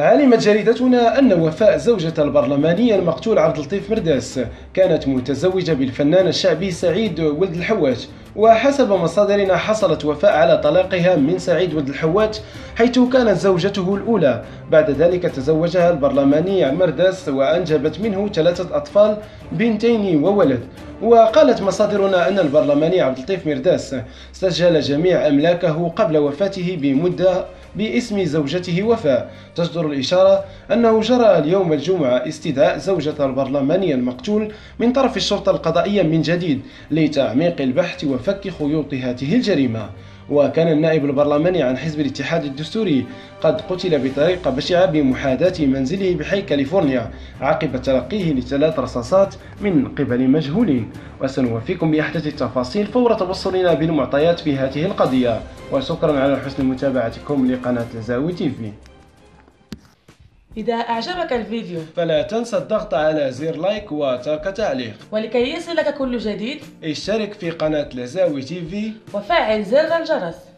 علمت جريدتنا أن وفاء زوجة البرلماني المقتول عبد اللطيف مرداس كانت متزوجة بالفنان الشعبي سعيد ولد الحوات، وحسب مصادرنا حصلت وفاء على طلاقها من سعيد ولد الحوات حيث كانت زوجته الأولى. بعد ذلك تزوجها البرلماني مرداس وأنجبت منه 3 أطفال، بنتين وولد. وقالت مصادرنا أن البرلماني عبد اللطيف مرداس سجل جميع أملاكه قبل وفاته بمدة باسم زوجته وفاء. تصدر الإشارة أنه جرى اليوم الجمعة استدعاء زوجة البرلماني المقتول من طرف الشرطة القضائية من جديد لتعميق البحث وفك خيوط هذه الجريمة. وكان النائب البرلماني عن حزب الاتحاد الدستوري قد قتل بطريقة بشعة بمحاذاة منزله بحي كاليفورنيا عقب تلقيه ل3 رصاصات من قبل مجهولين. وسنوفيكم بأحدث التفاصيل فور توصلنا بالمعطيات في هذه القضية. وشكرا على حسن متابعتكم لقناة لزاوي تيفي. إذا أعجبك الفيديو فلا تنسى الضغط على زر لايك وترك تعليق، ولكي يصلك كل جديد اشترك في قناة لزاوي تيفي وفعل زر الجرس.